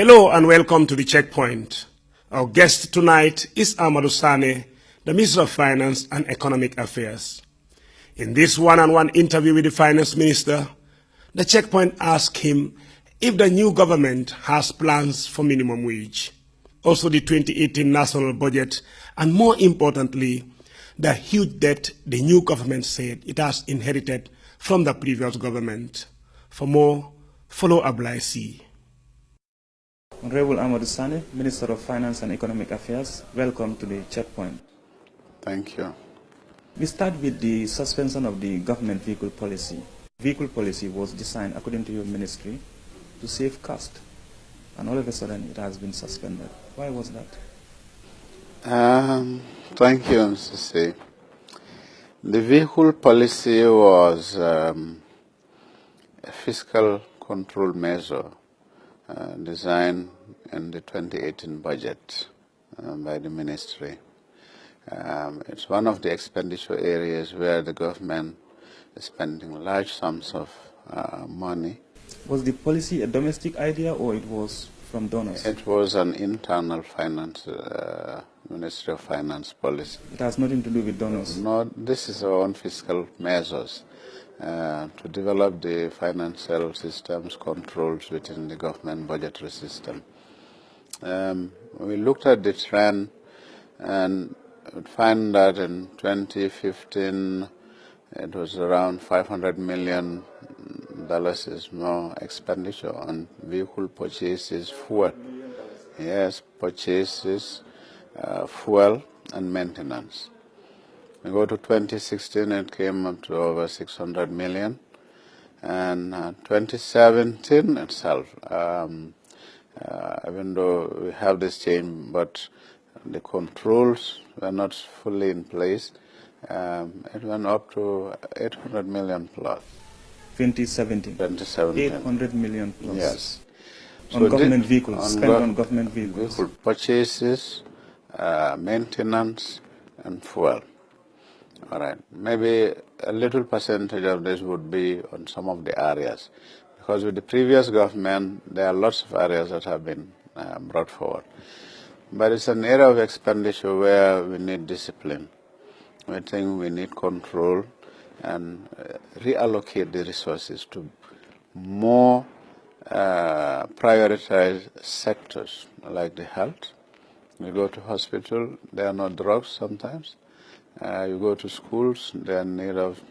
Hello and welcome to the Checkpoint. Our guest tonight is Amadou Sanneh, the Minister of Finance and Economic Affairs. In this one-on-one interview with the Finance Minister, the Checkpoint asked him if the new government has plans for minimum wage, also the 2018 national budget, and more importantly, the huge debt the new government said it has inherited from the previous government. For more, follow Ablaisi. Honorable Amadou Sanneh, Minister of Finance and Economic Affairs, welcome to the Checkpoint. Thank you. We start with the suspension of the government vehicle policy. Vehicle policy was designed, according to your ministry, to save cost, and all of a sudden it has been suspended. Why was that? Thank you, Mr. C. The vehicle policy was a fiscal control measure designed in the 2018 budget by the ministry. It's one of the expenditure areas where the government is spending large sums of money. Was the policy a domestic idea or it was from donors? It was an internal finance, Ministry of Finance policy. It has nothing to do with donors? No, this is our own fiscal measures to develop the financial systems controls within the government budgetary system. We looked at the trend and would find that in 2015 it was around $500 million is more expenditure on vehicle purchases, fuel. Yes, purchases, fuel and maintenance. We go to 2016, it came up to over 600 million. And 2017 itself, even though we have this change, but the controls were not fully in place, it went up to 800 million plus. 2017? 2017. 800 million plus. Yes. On government vehicles, spent on government vehicles. Vehicle purchases, maintenance, and fuel. All right. Maybe a little percentage of this would be on some of the areas, because with the previous government, there are lots of areas that have been brought forward. But it's an area of expenditure where we need discipline. We think we need control and reallocate the resources to more prioritized sectors like the health. You go to hospital, there are no drugs sometimes. You go to schools, they are in need of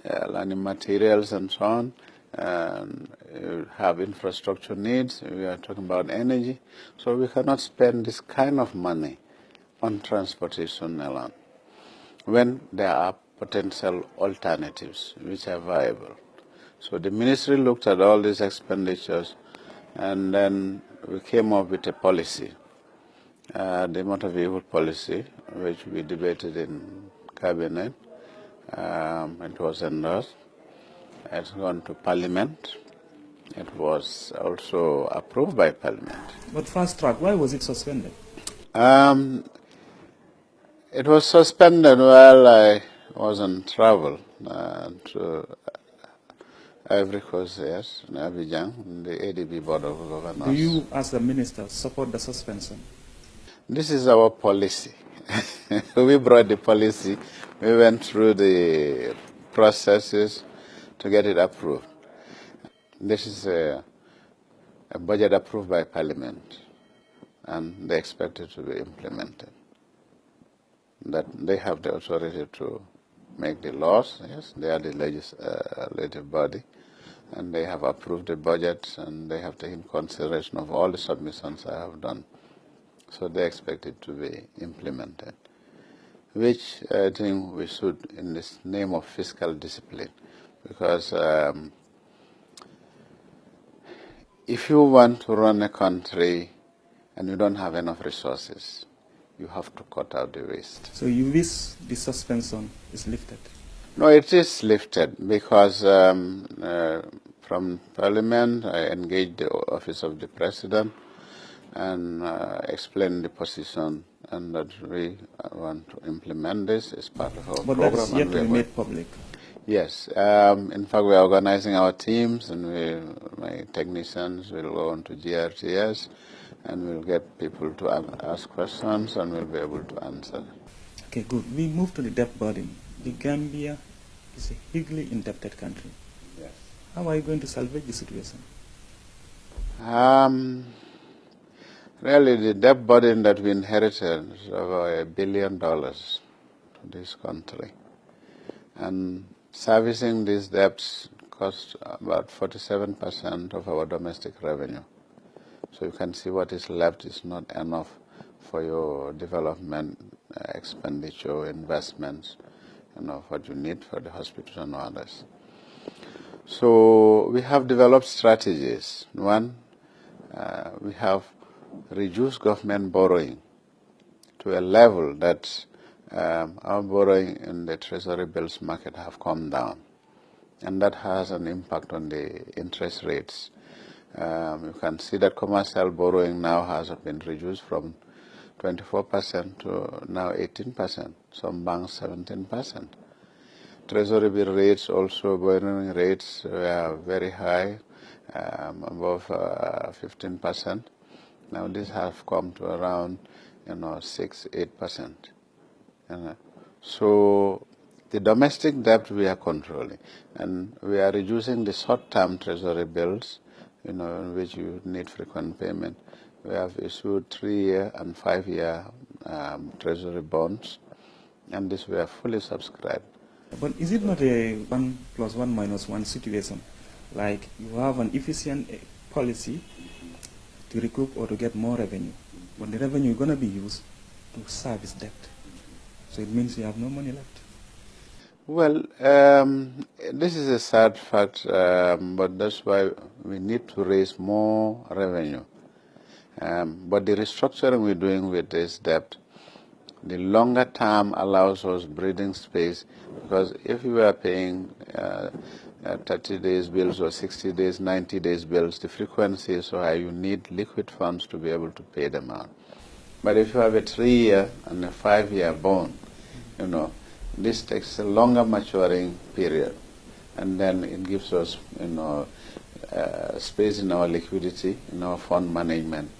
learning materials and so on. And you have infrastructure needs. We are talking about energy. So we cannot spend this kind of money on transportation alone when there are potential alternatives which are viable. So the ministry looked at all these expenditures, and then we came up with a policy. The motor vehicle policy, which we debated in cabinet. It was endorsed. It's gone to Parliament. It was also approved by Parliament. But fast track, why was it suspended? It was suspended while I was on travel to Ivory Coast, yes, in Abidjan, the ADB Board of Governors. Do you, as the minister, support the suspension? This is our policy. We brought the policy. We went through the processes to get it approved. This is a budget approved by Parliament, and they expect it to be implemented. That they have the authority to make the laws. Yes, they are the legislative body, and they have approved the budget, and they have taken consideration of all the submissions I have done. So they expect it to be implemented, which I think we should, in this name of fiscal discipline, because if you want to run a country and you don't have enough resources, you have to cut out the waste. So you wish the suspension is lifted? No, it is lifted because from Parliament I engaged the Office of the President and explained the position, and that we want to implement this as part of our program. But that is yet to be made public. Yes. In fact, we are organizing our teams, and my technicians will go on to GRTS, and we'll get people to ask questions, and we'll be able to answer. Okay, good. We move to the debt burden. The Gambia is a hugely indebted country. Yes. How are you going to salvage the situation? Really, the debt burden that we inherited is over $1 billion to this country. And servicing these debts costs about 47% of our domestic revenue. So you can see what is left is not enough for your development expenditure, investments, what you need for the hospital and others. So we have developed strategies. One, we have reduced government borrowing to a level that our borrowing in the treasury bills market have come down, and that has an impact on the interest rates. You can see that commercial borrowing now has been reduced from 24% to now 18%, some banks 17%. Treasury bill rates also, borrowing rates were very high, above 15%. Now this has come to around 6-8%. So the domestic debt we are controlling, and we are reducing the short-term treasury bills, in which you need frequent payment. We have issued 3-year and 5-year treasury bonds, and this we are fully subscribed. But is it not a 1 + 1 - 1 situation? Like you have an efficient policy to recoup or to get more revenue, but the revenue is going to be used to service debt. So it means you have no money left. Well, this is a sad fact, but that's why we need to raise more revenue. But the restructuring we're doing with this debt, the longer term allows us breathing space, because if you are paying 30 days bills or 60 days, 90 days bills, the frequency is so high, you need liquid funds to be able to pay them out. But if you have a 3-year and a 5-year bond, this takes a longer maturing period, and then it gives us, space in our liquidity, in our fund management,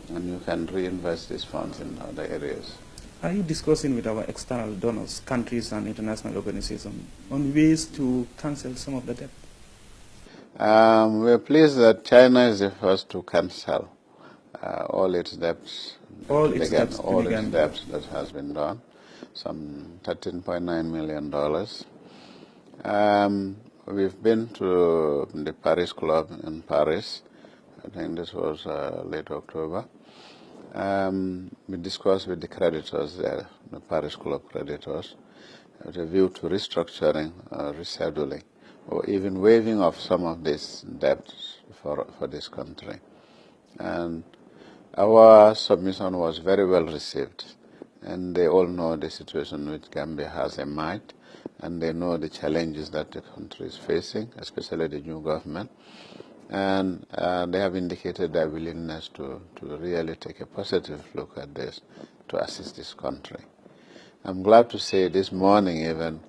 and you can reinvest these funds in other areas. Are you discussing with our external donors, countries and international organizations, on ways to cancel some of the debt? We're pleased that China is the first to cancel all its debts. All its debts that has been done, some $13.9 million. We've been to the Paris Club in Paris. I think this was late October. We discussed with the creditors there, the Paris Club creditors, with a view to restructuring, rescheduling, or even waiving of some of these debts for this country. And our submission was very well received, and they all know the situation which Gambia has emerged, and they know the challenges that the country is facing, especially the new government. And they have indicated their willingness to really take a positive look at this, to assist this country. I'm glad to say this morning even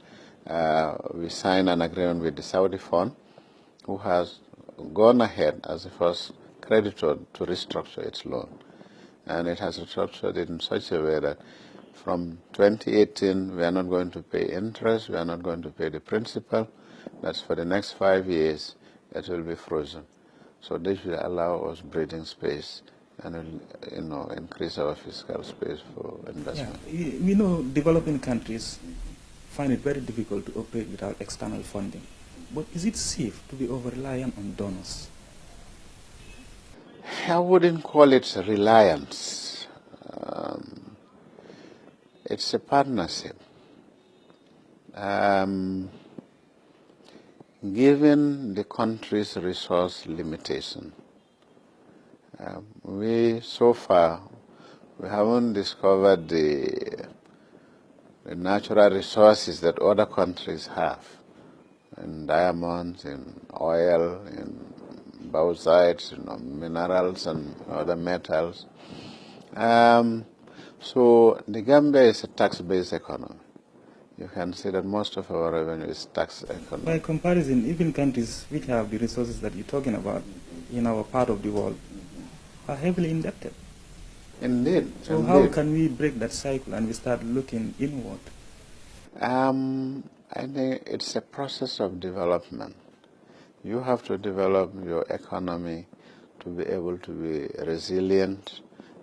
we signed an agreement with the Saudi fund, who has gone ahead as the first creditor to restructure its loan. And it has restructured it in such a way that from 2018 we are not going to pay interest, we are not going to pay the principal. That's for the next 5 years. It will be frozen. So this will allow us breathing space and increase our fiscal space for investment. Yeah. We know developing countries find it very difficult to operate without external funding. But is it safe to be over-reliant on donors? I wouldn't call it reliance. It's a partnership. Given the country's resource limitation, we haven't discovered the natural resources that other countries have, in diamonds, in oil, in bauxites, minerals and other metals. So the Gambia is a tax-based economy. you can see that most of our revenue is tax economy. By comparison, even countries which have the resources that you're talking about in our part of the world are heavily indebted. Indeed. So how can we break that cycle and we start looking inward? I think it's a process of development. You have to develop your economy to be able to be resilient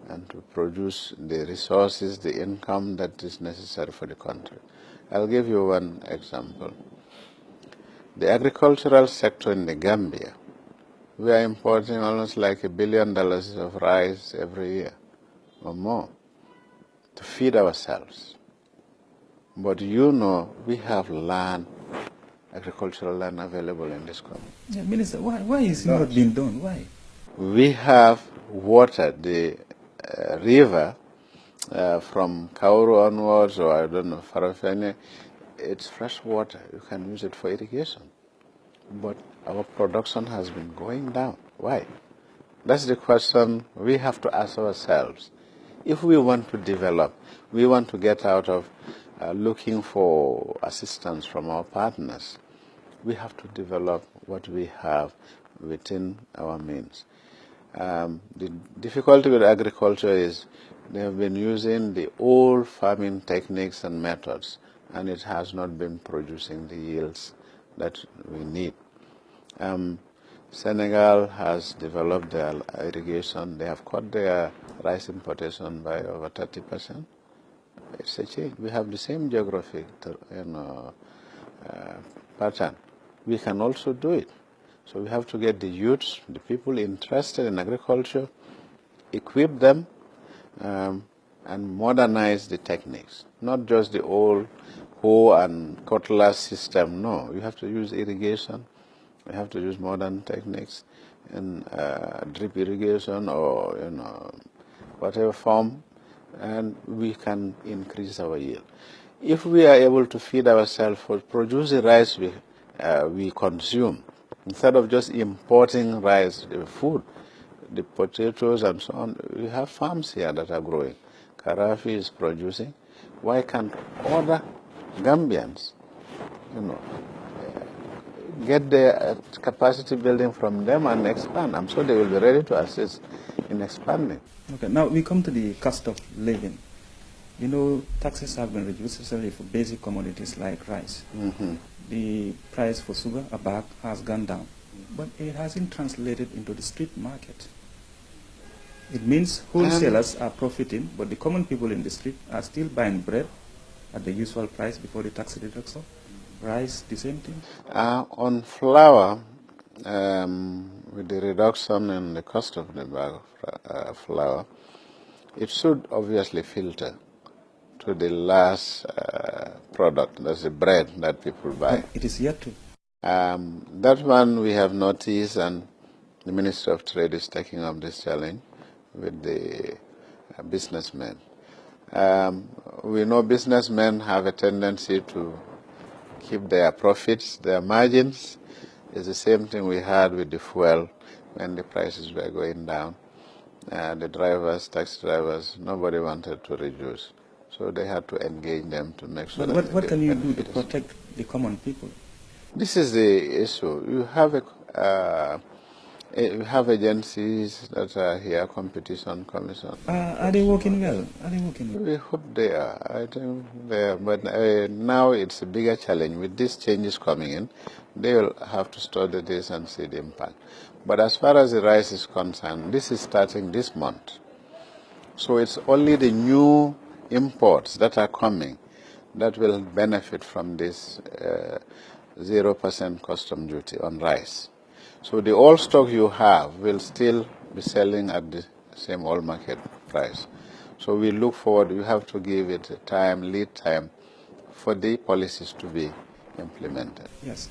and to produce the resources, the income that is necessary for the country. I'll give you one example. The agricultural sector in the Gambia, we are importing almost like $1 billion of rice every year or more to feed ourselves. But you know, we have land, agricultural land available in this country. Yeah, Minister, why is it not being done? Why? We have water, the river from Kauru onwards, or I don't know, Farafene, it's fresh water. You can use it for irrigation. But our production has been going down. Why? That's the question we have to ask ourselves. If we want to develop, we want to get out of looking for assistance from our partners, we have to develop what we have within our means. The difficulty with agriculture is they have been using the old farming techniques and methods, and it has not been producing the yields that we need. Senegal has developed their irrigation. They have cut their rice importation by over 30%. It's a change. We have the same geographic pattern. We can also do it. So we have to get the youths, the people interested in agriculture, equip them, and modernize the techniques. Not just the old hoe and cutlass system. No, you have to use irrigation. You have to use modern techniques in drip irrigation or whatever form, and we can increase our yield. If we are able to feed ourselves, produce the rice we consume, instead of just importing rice, the food, the potatoes and so on, we have farms here that are growing. Karafi is producing. Why can't other Gambians, get their capacity building from them and expand? I'm sure they will be ready to assist in expanding. Okay, now we come to the cost of living. You know, taxes have been reduced, especially for basic commodities like rice. Mm-hmm. The price for sugar, a bag, has gone down, but it hasn't translated into the street market. It means wholesalers are profiting, but the common people in the street are still buying bread at the usual price before the tax reduction. Rice, the same thing? On flour, with the reduction in the cost of the bag of flour, it should obviously filter to the last product, that's the bread that people buy. But it is yet to. That one we have noticed, and the Minister of Trade is taking up this challenge with the businessmen. We know businessmen have a tendency to keep their profits, their margins. It's the same thing we had with the fuel when the prices were going down. The drivers, taxi drivers, nobody wanted to reduce. So they had to engage them to make sure that... What can you do to protect the common people? This is the issue. You have agencies that are here, competition commission. Are they working well? We hope they are. I think they are. But now it's a bigger challenge. With these changes coming in, they will have to study this and see the impact. But as far as the rice is concerned, this is starting this month. So it's only the new imports that are coming that will benefit from this 0% custom duty on rice. So the old stock you have will still be selling at the same old market price. So we look forward, you have to give it a time, lead time, for the policies to be implemented. Yes.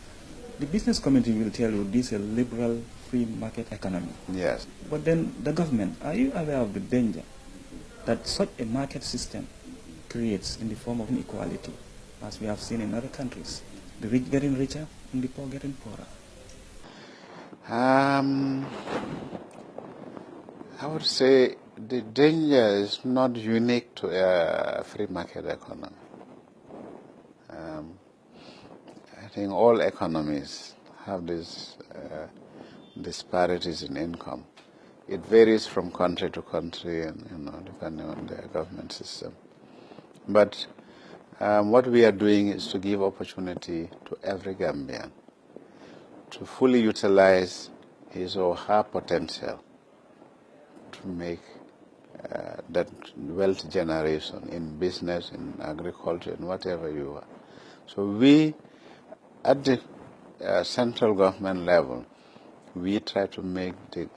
The business community will tell you this is a liberal free market economy. Yes. But then the government, are you aware of the danger that such a market system creates in the form of inequality, as we have seen in other countries? The rich getting richer and the poor getting poorer. I would say the danger is not unique to a free market economy. I think all economies have these disparities in income. It varies from country to country, and depending on their government system. But what we are doing is to give opportunity to every Gambian to fully utilize his or her potential to make that wealth generation in business, in agriculture, in whatever you are. So we, at the central government level, we try to make the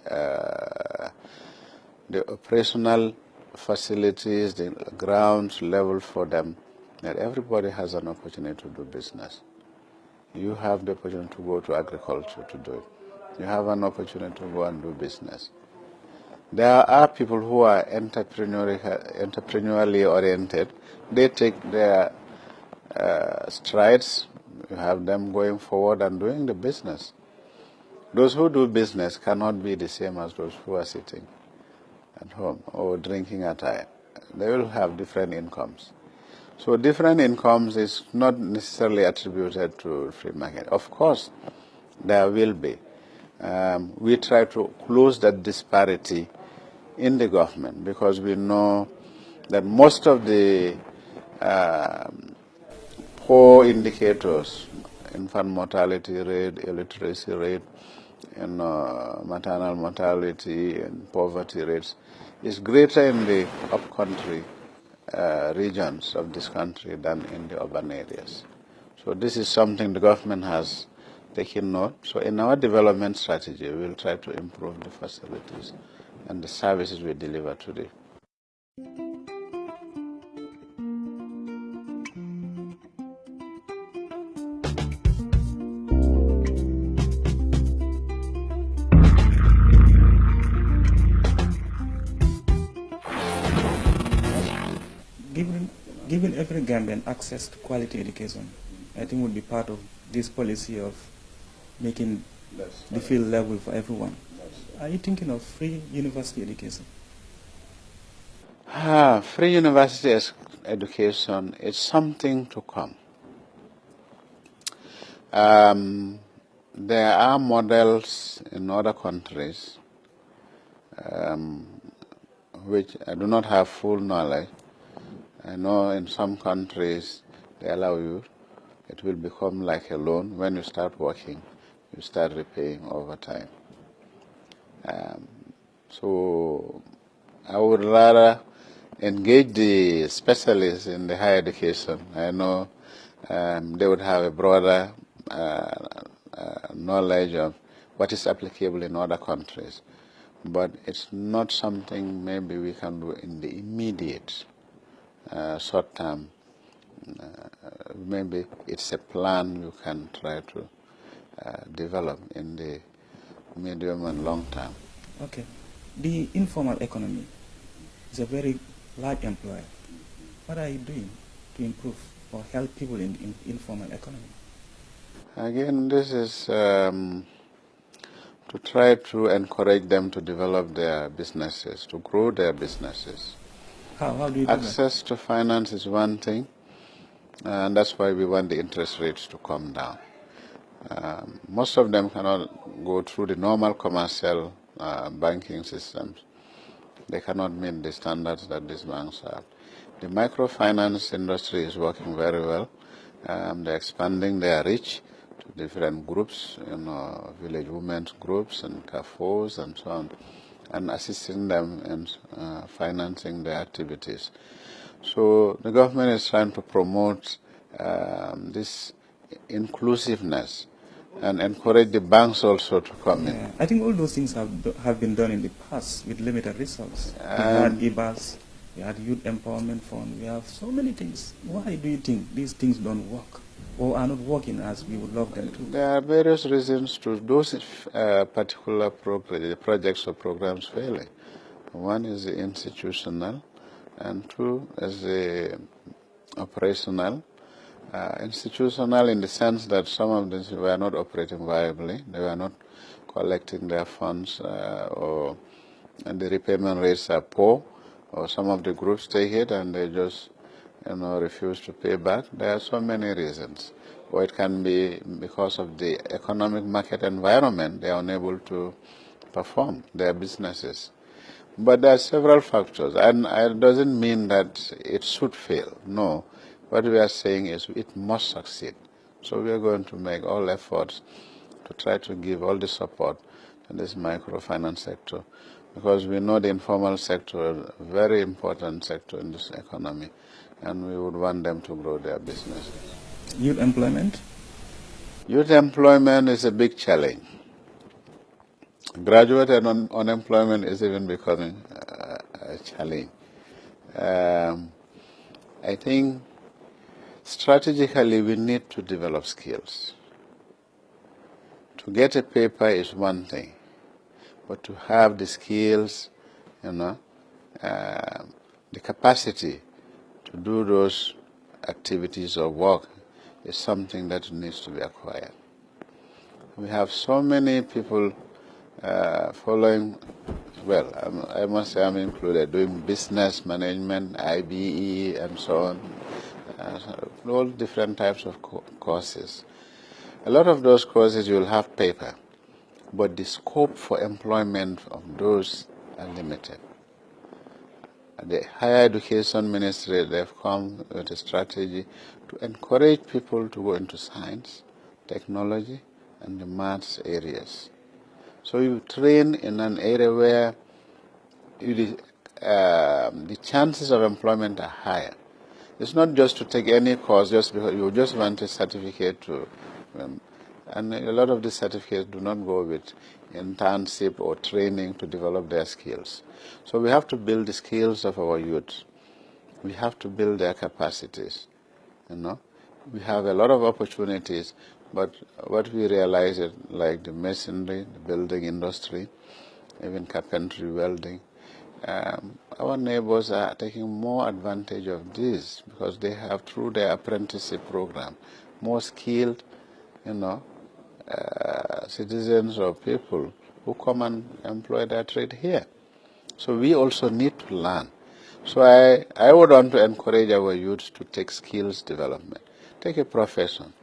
operational facilities, the ground level for them, that everybody has an opportunity to do business. You have the opportunity to go to agriculture to do it. You have an opportunity to go and do business. There are people who are entrepreneurially oriented. They take their strides. You have them going forward and doing the business. Those who do business cannot be the same as those who are sitting at home or drinking at home. They will have different incomes. So different incomes is not necessarily attributed to free market. Of course, there will be. We try to close that disparity in the government because we know that most of the poor indicators, infant mortality rate, illiteracy rate, maternal mortality and poverty rates, is greater in the upcountry regions of this country than in the urban areas. So this is something the government has taken note. So in our development strategy, we will try to improve the facilities and the services we deliver today. Giving every Gambian access to quality education, I think would be part of this policy of making the field level for everyone. Are you thinking of free university education? Free university education is something to come. There are models in other countries which I do not have full knowledge. I know in some countries they allow you, it will become like a loan. When you start working, you start repaying over time. So I would rather engage the specialists in the higher education. I know they would have a broader knowledge of what is applicable in other countries. But it's not something maybe we can do in the immediate short term. Maybe it's a plan you can try to develop in the medium and long term. Okay. The informal economy is a very large employer. What are you doing to improve or help people in the informal economy? Again, this is to try to encourage them to develop their businesses, to grow their businesses. How do you do Access to finance is one thing, and that's why we want the interest rates to come down. Most of them cannot go through the normal commercial banking systems. They cannot meet the standards that these banks have. The microfinance industry is working very well. They're expanding their reach to different groups, village women's groups and CAFOs and so on, and assisting them in financing their activities. So the government is trying to promote this inclusiveness and encourage the banks also to come in. I think all those things have been done in the past with limited results. We had GIBAS, we had Youth Empowerment Fund, we have so many things. Why do you think these things don't work or are not working as we would love them to? There are various reasons to those particular projects or programs failing. One is the institutional, and two is the operational. Institutional in the sense that some of these were not operating viably, they were not collecting their funds, and the repayment rates are poor, or some of the groups take it and they just refuse to pay back. There are so many reasons. Or it can be because of the economic market environment, they are unable to perform their businesses. But there are several factors, and it doesn't mean that it should fail. No, what we are saying is it must succeed. So we are going to make all efforts to try to give all the support to this microfinance sector, because we know the informal sector is a very important sector in this economy, and we would want them to grow their business. Youth employment? Youth employment is a big challenge. Graduate unemployment is even becoming a challenge. I think strategically we need to develop skills. To get a paper is one thing, but to have the skills, the capacity to do those activities or work is something that needs to be acquired. We have so many people following, well, I must say I'm included, doing business management, IBE, and so on, all different types of courses. A lot of those courses you will have paper, but the scope for employment of those are limited. The Higher Education Ministry, they've come with a strategy to encourage people to go into science, technology, and the maths areas. So you train in an area where the chances of employment are higher. It's not just to take any course just because you just want a certificate to, and a lot of these certificates do not go with internship or training to develop their skills. So we have to build the skills of our youth. We have to build their capacities. We have a lot of opportunities, but what we realize is like the masonry, the building industry, even carpentry, welding, our neighbors are taking more advantage of this because they have, through their apprenticeship program, more skilled, citizens or people who come and employ their trade here. So we also need to learn. So I would want to encourage our youth to take skills development. Take a profession.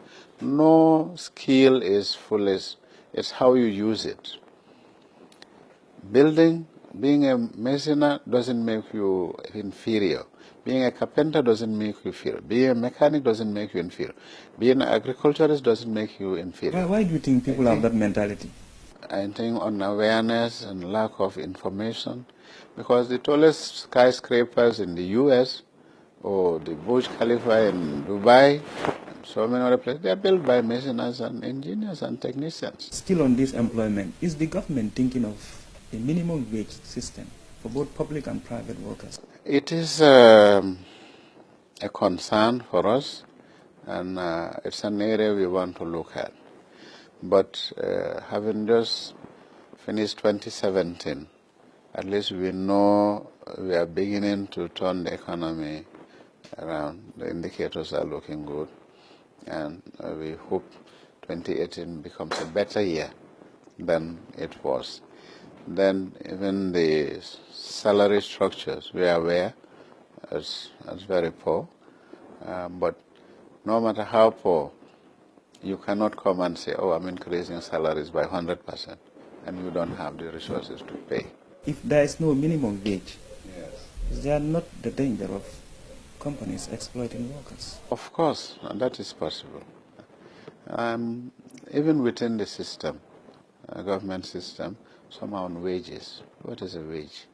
No skill is foolish. It's how you use it. Being a masoner doesn't make you inferior. Being a carpenter doesn't make you inferior. Being a mechanic doesn't make you inferior. Being an agriculturist doesn't make you inferior. Why do you think people have that mentality? I think on awareness and lack of information, because the tallest skyscrapers in the U.S. or the Burj Khalifa in Dubai, and so many other places, they are built by masons and engineers and technicians. Still on this employment, is the government thinking of a minimum wage system for both public and private workers? It is a concern for us, and it's an area we want to look at. But having just finished 2017, at least we know we are beginning to turn the economy around. The indicators are looking good, and we hope 2018 becomes a better year than it was. Then even the salary structures, we are aware, is very poor. But no matter how poor, you cannot come and say, oh, I'm increasing salaries by 100%, and you don't have the resources to pay. If there is no minimum wage, Yes. is there not the danger of companies exploiting workers? Of course, that is possible. Even within the system, government system, somehow on wages. What is a wage?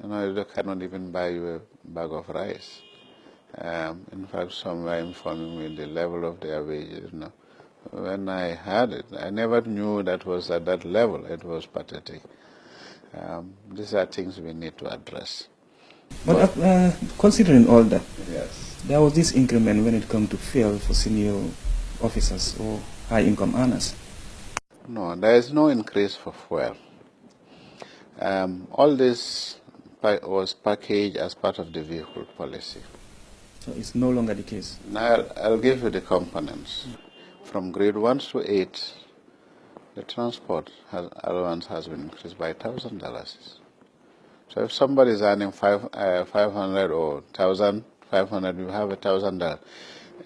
They cannot even buy you a bag of rice. In fact, some were informing me the level of their wages. When I heard it, I never knew that was at that level. It was pathetic. These are things we need to address. But considering all that, Yes. there was this increment when it comes to fuel for senior officers or high-income earners. No, there is no increase for fuel. All this was packaged as part of the vehicle policy. So it's no longer the case. Now I'll give you the components. From grade 1 to 8, the transport allowance has been increased by $1,000. So if somebody is earning 500 or 1,000 500, you have $1,000.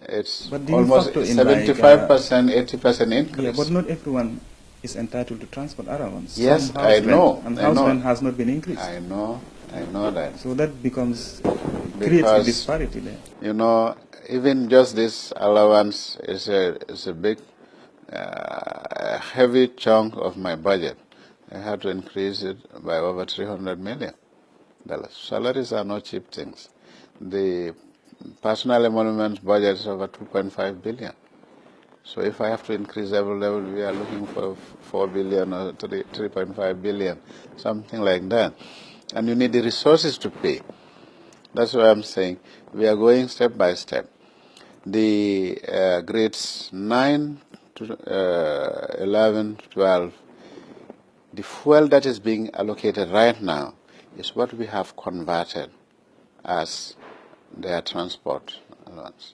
It's But do you almost factor in 75%, 80% increase. Yeah, but not everyone is entitled to transport allowance. Yes, Some house I know. Rent, and house rent has not been increased. I know that. So that creates a disparity there. You know, even just this allowance is a big, heavy chunk of my budget. I had to increase it by over $300 million. Salaries are not cheap things. The personal emoluments budget is over $2.5 billion. So if I have to increase every level, we are looking for $4 billion or $3.5 billion, something like that. And you need the resources to pay. That's why I'm saying we are going step by step. The grades 9 to 11, 12, the fuel that is being allocated right now is what we have converted as their transport allowance.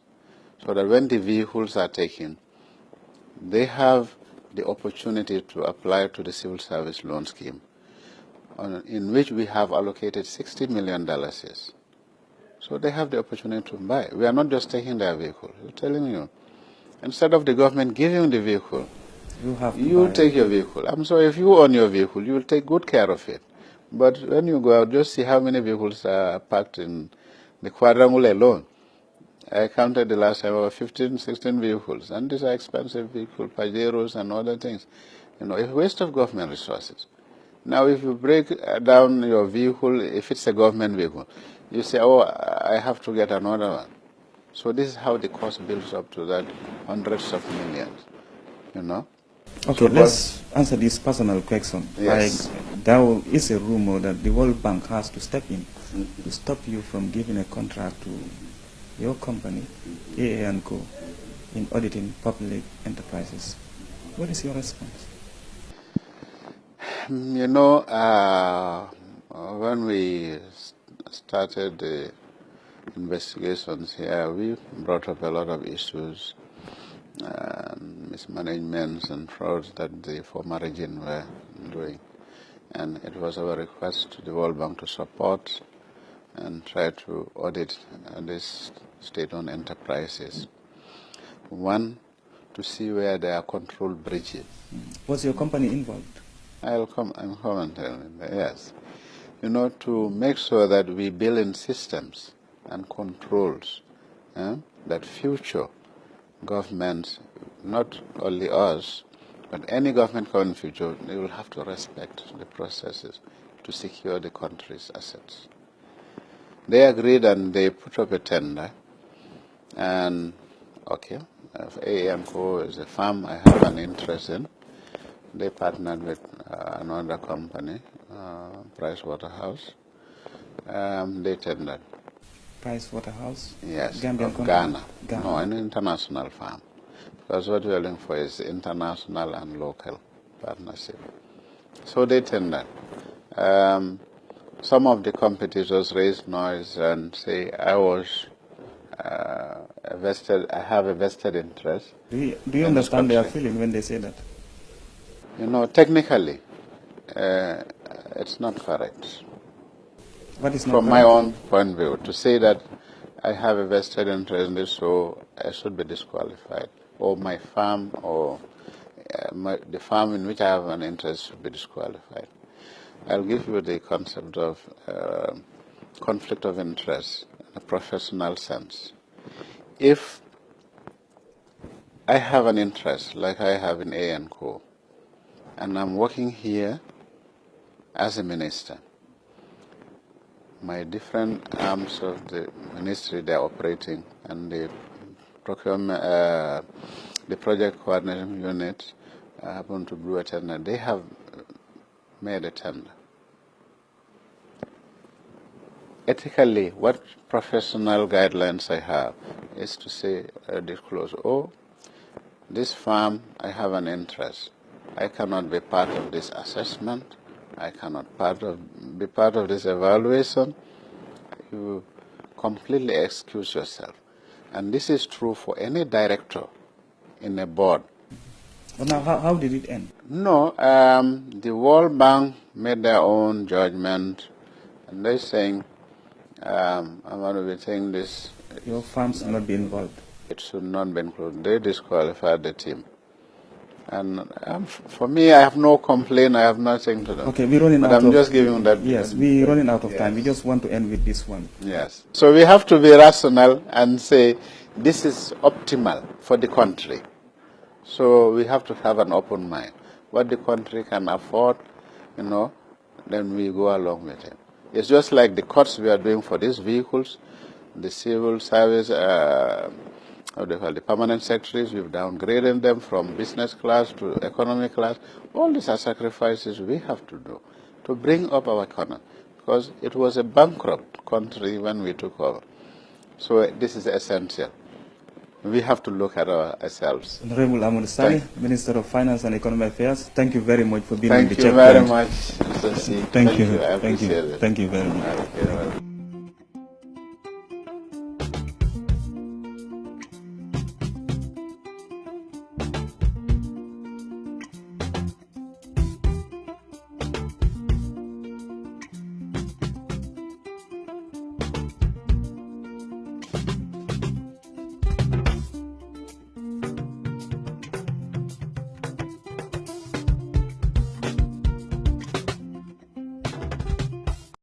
So that when the vehicles are taken, they have the opportunity to apply to the civil service loan scheme, in which we have allocated $60 million. Yes. So they have the opportunity to buy. We are not just taking their vehicle. We're telling you, instead of the government giving the vehicle, you take your vehicle. I'm sorry, if you own your vehicle, you will take good care of it. But when you go out, just see how many vehicles are parked in the quadrangle alone. I counted the last time over 15, 16 vehicles, and these are expensive vehicles, Pajeros and other things. You know, it's a waste of government resources. Now, if you break down your vehicle, if it's a government vehicle, you say, oh, I have to get another one. So this is how the cost builds up to that hundreds of millions, you know. Okay, so let's answer this personal question. Yes. Like, there is a rumor that the World Bank has to step in to stop you from giving a contract to your company, AA & Co., in auditing public enterprises. What is your response? You know, when we started the investigations here, we brought up a lot of issues, mismanagements and frauds that the former regime were doing. And it was our request to the World Bank to support and try to audit these state-owned enterprises. One, to see where there are control breaches. Was your company involved? I'm commenting, yes. You know, to make sure that we build in systems and controls that future governments, not only us, but any government coming in the future, they will have to respect the processes to secure the country's assets. They agreed and they put up a tender, and okay, if A&Co is a firm I have an interest in, they partnered with another company, Pricewaterhouse. They tendered. Pricewaterhouse? Yes, Gambian of company? Ghana. No, an international firm. Because what we are looking for is international and local partnership. So they tendered. Some of the competitors raised noise and say I was I have a vested interest. Do you understand their feeling when they say that? You know, technically, it's not correct. What is not From correct? my own point of view, to say that I have a vested interest in this, so I should be disqualified, or my farm, or the farm in which I have an interest should be disqualified. I'll give you the concept of conflict of interest in a professional sense. If I have an interest, like I have in A&Co, and I'm working here as a minister, my different arms of the ministry they're operating, and the procurement, the project coordination unit happen to do a tender. They have made a tender. Ethically, what professional guidelines I have is to say, disclose, oh, this farm, I have an interest. I cannot be part of this assessment. I cannot be part of this evaluation. You completely excuse yourself. And this is true for any director in a board. But now, how did it end? No, the World Bank made their own judgment, and they're saying Amadou, we think this... Your farms should not be involved. It should not be included. They disqualified the team. And for me, I have no complaint. I have nothing to do. Okay, we're running but out I'm just giving that. Yes, we're running out of time. We just want to end with this one. Yes. So we have to be rational and say this is optimal for the country. So we have to have an open mind. What the country can afford, then we go along with it. It's just like the cuts we are doing for these vehicles, the civil service, how they call the permanent secretaries, we've downgraded them from business class to economy class. All these are sacrifices we have to do to bring up our economy, because it was a bankrupt country when we took over. So this is essential. We have to look at ourselves. Honorable Amadou Sanneh, Minister of Finance and Economic Affairs, thank you very much for being on the checkpoint. Thank you very much, Mr. C. Thank you. I appreciate it. Thank you very much.